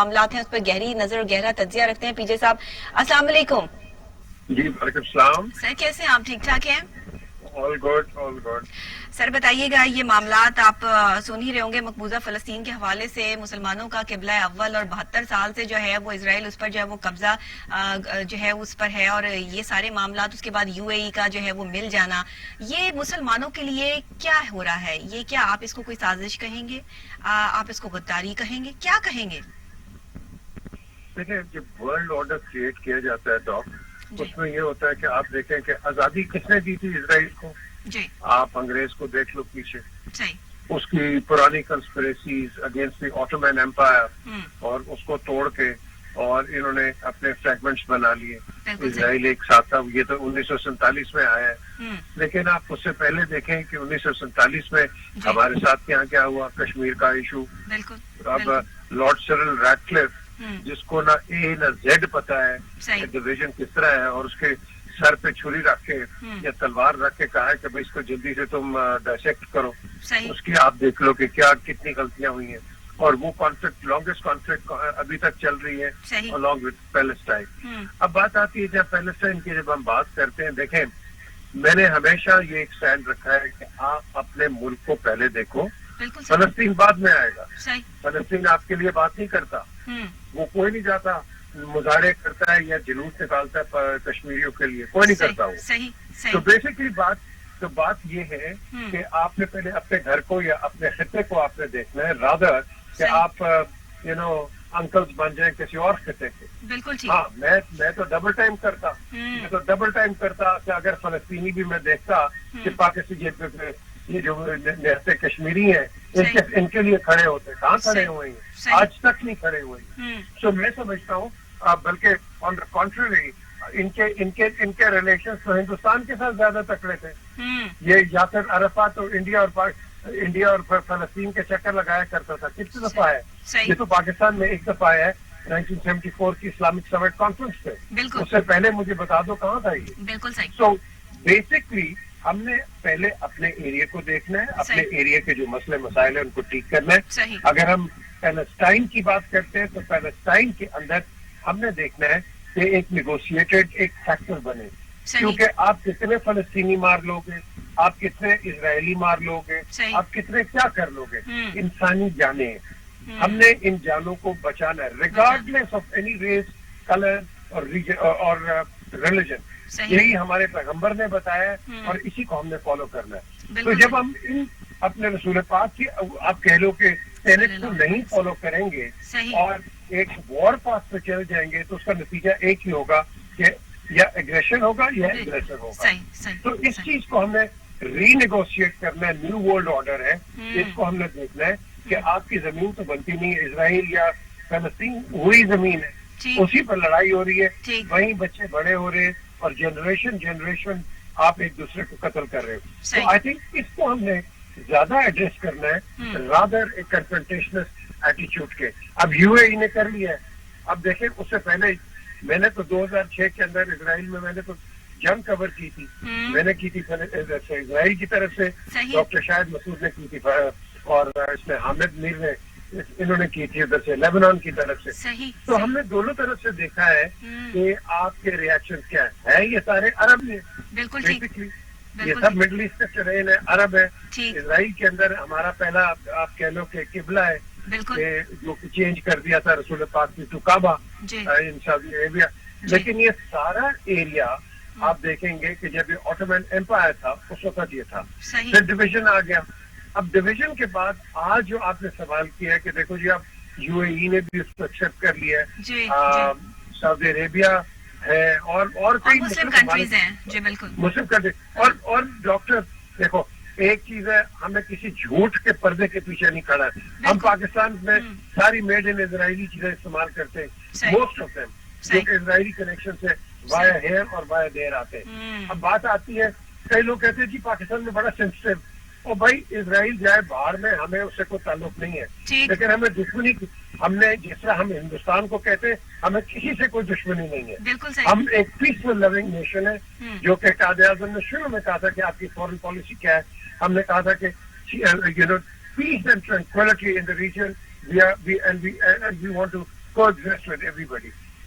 معاملات ہیں اس پر گہری نظر اور گہرا تجزیہ رکھتے ہیں. پی جے صاحب السلام علیکم. جی وعلیکم السلام. سر کیسے ہیں آپ؟ ٹھیک ٹھاک ہیں؟ All good all good. سر بتائیے گا یہ معاملات آپ سن ہی رہے ہوں گے مقبوضہ فلسطین کے حوالے سے مسلمانوں کا قبلہ اول اور 72 سال سے جو ہے وہ اسرائیل اس پر جو ہے وہ قبضہ جو ہے اس پر ہے اور یہ سارے معاملات اس کے بعد یو اے ای کا جو ہے وہ مل جانا یہ مسلمانوں کے لیے کیا ہو رہا ہے؟ یہ کیا آپ اس کو کوئی سازش کہیں گے؟ آپ اس کو غداری کہیں گے؟ کیا کہیں گے؟ دیکھیں جب ورلڈ آرڈر کریٹ کیا جاتا ہے ڈاک اس میں یہ ہوتا ہے کہ آپ دیکھیں کہ آزادی کس نے دی تھی اسرائیل کو؟ جی آپ انگریز کو دیکھ لو پیچھے. صحیح. اس کی پرانی کنسپریسیز اگینسٹ دی آٹومین ایمپائر اور اس کو توڑ کے اور انہوں نے اپنے فریگمنٹس بنا لیے. اسرائیل ایک ساتھ تھا. یہ تو 1947 میں آیا ہے لیکن آپ اس سے پہلے دیکھیں کہ 1947 میں ہمارے ساتھ یہاں کیا ہوا کشمیر کا ایشو. اب لارڈ سرل ریڈکلف جس کو نہ اے نہ زیڈ پتا ہے ڈویژن کس طرح ہے اور اس کے سر پہ چھری رکھ کے یا تلوار رکھ کے کہا ہے کہ بھائی اس کو جلدی سے تم ڈائسیکٹ کرو. اس کی آپ دیکھ لو کہ کیا کتنی غلطیاں ہوئی ہیں اور وہ کانفلکٹ لانگسٹ کانفلکٹ ابھی تک چل رہی ہے along with پیلسٹائن. اب بات آتی ہے جب پیلسٹائن کی جب ہم بات کرتے ہیں دیکھیں میں نے ہمیشہ یہ ایک اسٹینڈ رکھا ہے کہ آپ اپنے ملک کو پہلے دیکھو. فلسطین بعد میں آئے گا. فلسطین آپ کے لیے بات نہیں کرتا. وہ کوئی نہیں جاتا مظاہرے کرتا ہے یا جلوس نکالتا ہے کشمیریوں کے لیے کوئی نہیں کرتا وہ. تو بیسکلی بات یہ ہے کہ آپ نے پہلے اپنے گھر کو یا اپنے خطے کو آپ نے دیکھنا ہے رادر کہ آپ انکلز بن جائیں کسی اور خطے کے. بالکل. ہاں میں تو ڈبل ٹائم کرتا کہ اگر فلسطینی بھی میں دیکھتا کہ پاکستان یہ جو نہتے کشمیری ہیں ان کے لیے کھڑے ہوتے کہاں کھڑے ہوئے ہیں آج تک نہیں کھڑے ہوئے ہیں. سو میں سمجھتا ہوں بلکہ آن دا کانٹریری ان کے ریلیشن تو ہندوستان کے ساتھ زیادہ تکڑے تھے. یہ یاسر عرفات تو انڈیا اور فلسطین کے چکر لگایا کرتا تھا. کتنی دفعہ ہے یہ تو پاکستان میں ایک دفعہ ہے 1974 کی اسلامک سمٹ کانفرنس پہ. اس سے پہلے مجھے بتا دو کہاں تھا یہ. بالکل صحیح. سو بیسکلی ہم نے پہلے اپنے ایریا کو دیکھنا ہے اپنے ایریا کے جو مسئلے مسائل ہیں ان کو ٹھیک کرنا ہے. اگر ہم پیلسٹائن کی بات کرتے ہیں تو پیلسٹائن کے اندر ہم نے دیکھنا ہے کہ ایک نیگوشیٹڈ ایک فیکٹر بنے کیونکہ آپ کتنے فلسطینی مار لوگے آپ کتنے اسرائیلی مار لوگے آپ کتنے کیا کر لوگے انسانی جانیں. ہم نے ان جانوں کو بچانا ہے regardless of any race colour اور ریلیجن. یہی ہمارے پیغمبر نے بتایا اور اسی کو ہم نے فالو کرنا ہے. تو جب ہم ان اپنے رسول پاک کی آپ کہہ لو کہ ٹینٹ کو نہیں فالو کریں گے اور ایک وار پاس پہ چل جائیں گے تو اس کا نتیجہ ایک ہی ہوگا کہ یا ایگریشن ہوگا یا ایگریسر ہوگا. تو اس چیز کو ہم نے ری نیگوشیٹ کرنا ہے. نیو ورلڈ آرڈر ہے اس کو ہم نے دیکھنا ہے کہ آپ کی زمین تو بنتی نہیں ہے. اسرائیل یا فلسطین وہی زمین ہے اسی پر لڑائی ہو رہی ہے وہیں بچے بڑے ہو رہے ہیں اور جنریشن آپ ایک دوسرے کو قتل کر رہے ہو. تو آئی تھنک اس کو ہم نے زیادہ ایڈریس کرنا ہے رادر ایک کنفرنٹیشنسٹ ایٹیچیوڈ کے. اب یو اے ای نے کر لیا ہے. اب دیکھیں اس سے پہلے میں نے تو 2006 کے اندر اسرائیل میں نے تو جنگ کور کی تھی. میں نے کی تھی اسرائیل کی طرف سے ڈاکٹر شاہد مسعود نے کی تھی اور اس میں حامد میر نے انہوں نے کی تھی ادھر سے لیبنان کی طرف سے. تو ہم نے دونوں طرف سے دیکھا ہے کہ آپ کے ریئیکشن کیا ہے. یہ سارے عرب ہیں بیسکلی یہ سب مڈل ایسٹ کا ٹرین ہے عرب ہے. اسرائیل کے اندر ہمارا پہلا آپ کہہ لو کہ قبلہ ہے جو چینج کر دیا تھا رسول پاک کی ٹو کعبہ ان سعودی عربیہ. لیکن یہ سارا ایریا آپ دیکھیں گے کہ جب یہ آٹومین ایمپائر تھا اس وقت یہ تھا. پھر ڈویژن آ گیا. اب ڈویژن کے بعد آج جو آپ نے سوال کیا ہے کہ دیکھو جی آپ یو اے ای نے بھی اس کو ایکسپٹ کر لیا ہے سعودی عربیہ ہے اور کئی مسلم کنٹریز ہیں مسلم کنٹری اور ڈاکٹر دیکھو ایک چیز ہے ہمیں کسی جھوٹ کے پردے کے پیچھے نہیں کھڑا ہے. ہم پاکستان میں ساری میڈ ان اسرائیلی چیزیں استعمال کرتے ہیں موسٹ آف دیم جو کہ اسرائیلی کنیکشن سے وایا ہیئر اور وایا دیر آتے ہیں. اب بات آتی ہے کئی لوگ کہتے ہیں جی پاکستان میں بڑا سینسٹیو اور بھائی اسرائیل جائے باہر میں ہمیں اس سے کوئی تعلق نہیں ہے لیکن ہمیں دشمنی ہم نے جس طرح ہم ہندوستان کو کہتے ہیں ہمیں کسی سے کوئی دشمنی نہیں ہے. ہم ایک پیسفل لونگ نیشن ہے جو کہ قائد اعظم نے شروع میں کہا تھا کہ آپ کی فورن پالیسی کیا ہے. ہم نے کہا تھا کہ peace and tranquillity in the region we want to coexist with everybody.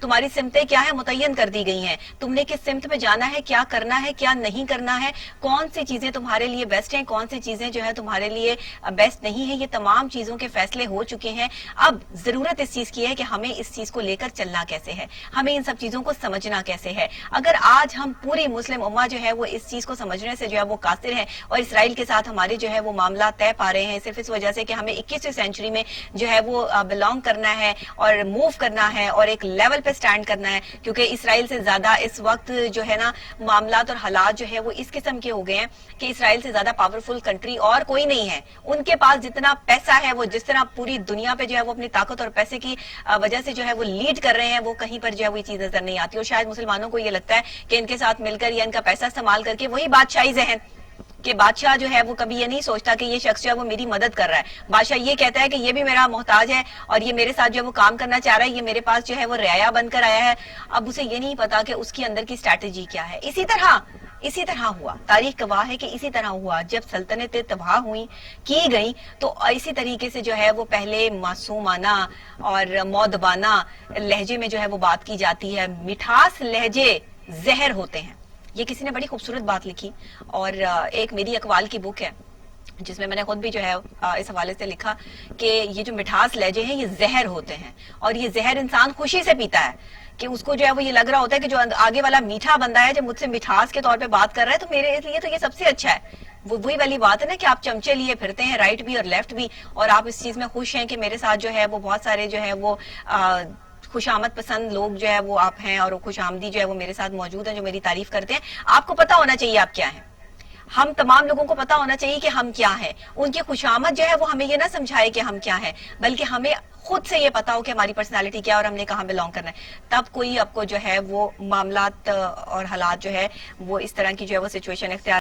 تمہاری سمتیں کیا ہے متعین کر دی گئی ہیں, تم نے کس سمت میں جانا ہے, کیا کرنا ہے کیا نہیں کرنا ہے, کون سی چیزیں تمہارے لیے بیسٹ ہیں, کون سی چیزیں جو ہے تمہارے لیے بیسٹ نہیں ہیں, یہ تمام چیزوں کے فیصلے ہو چکے ہیں. اب ضرورت اس چیز کی ہے کہ ہمیں اس چیز کو لے کر چلنا کیسے ہے, ہمیں ان سب چیزوں کو سمجھنا کیسے ہے. اگر آج ہم پوری مسلم امہ جو ہے وہ اس چیز کو سمجھنے سے جو ہے وہ قاصر ہیں اور اسرائیل کے ساتھ ہمارے جو ہے وہ معاملات طے پا رہے ہیں صرف اس وجہ سے کہ ہمیں 21ویں سینچری میں جو ہے وہ بلانگ کرنا ہے اور موو کرنا ہے اور ایک لیول پہ سٹینڈ کرنا ہے, کیونکہ اسرائیل سے زیادہ اس وقت جو ہے نا معاملات اور حالات جو ہے وہ اس قسم کے ہو گئے ہیں کہ اسرائیل سے زیادہ پاورفل کنٹری اور کوئی نہیں ہے. ان کے پاس جتنا پیسہ ہے, وہ جس طرح پوری دنیا پہ جو ہے وہ اپنی طاقت اور پیسے کی وجہ سے جو ہے وہ لیڈ کر رہے ہیں, وہ کہیں پر جو ہے وہ یہ چیز نظر نہیں آتی. اور شاید مسلمانوں کو یہ لگتا ہے کہ ان کے ساتھ مل کر یا ان کا پیسہ استعمال کر کے وہی بادشاہی ذہن کہ بادشاہ جو ہے وہ کبھی یہ نہیں سوچتا کہ یہ شخص جو ہے وہ میری مدد کر رہا ہے. بادشاہ یہ کہتا ہے کہ یہ بھی میرا محتاج ہے اور یہ میرے ساتھ جو ہے وہ کام کرنا چاہ رہا ہے, یہ میرے پاس جو ہے وہ رعایا بن کر آیا ہے. اب اسے یہ نہیں پتا کہ اس کی اندر کی اسٹریٹجی کیا ہے. اسی طرح ہوا, تاریخ گواہ ہے کہ اسی طرح ہوا. جب سلطنتیں تباہ ہوئیں کی گئیں تو اسی طریقے سے جو ہے وہ پہلے معصومانہ اور مودبانہ لہجے میں جو ہے وہ بات کی جاتی ہے. مٹھاس لہجے زہر ہوتے ہیں. یہ کسی نے بڑی خوبصورت بات لکھی اور ایک میری اقوال کی بک ہے جس میں میں نے خود بھی جو ہے اس حوالے سے لکھا کہ یہ جو مٹھاس لہجے ہیں یہ زہر ہوتے ہیں, اور یہ زہر انسان خوشی سے پیتا ہے کہ اس کو جو ہے وہ یہ لگ رہا ہوتا ہے کہ جو آگے والا میٹھا بندہ ہے جب مجھ سے مٹھاس کے طور پہ بات کر رہا ہے تو میرے لیے تو یہ سب سے اچھا ہے. وہی والی بات ہے نا کہ آپ چمچے لیے پھرتے ہیں, رائٹ بھی اور لیفٹ بھی, اور آپ اس چیز میں خوش ہیں کہ میرے ساتھ جو ہے وہ بہت سارے جو ہے وہ خوش آمد پسند لوگ جو ہے وہ آپ ہیں اور خوش آمدی جو ہے وہ میرے ساتھ موجود ہیں جو میری تعریف کرتے ہیں. آپ کو پتا ہونا چاہیے آپ کیا ہیں, ہم تمام لوگوں کو پتا ہونا چاہیے کہ ہم کیا ہیں. ان کی خوش آمد جو ہے وہ ہمیں یہ نہ سمجھائے کہ ہم کیا ہیں, بلکہ ہمیں خود سے یہ پتا ہو کہ ہماری پرسنالٹی کیا اور ہم نے کہاں بلانگ کرنا ہے. تب کوئی آپ کو جو ہے وہ معاملات اور حالات جو ہے وہ اس طرح کی جو ہے وہ سچویشن اختیار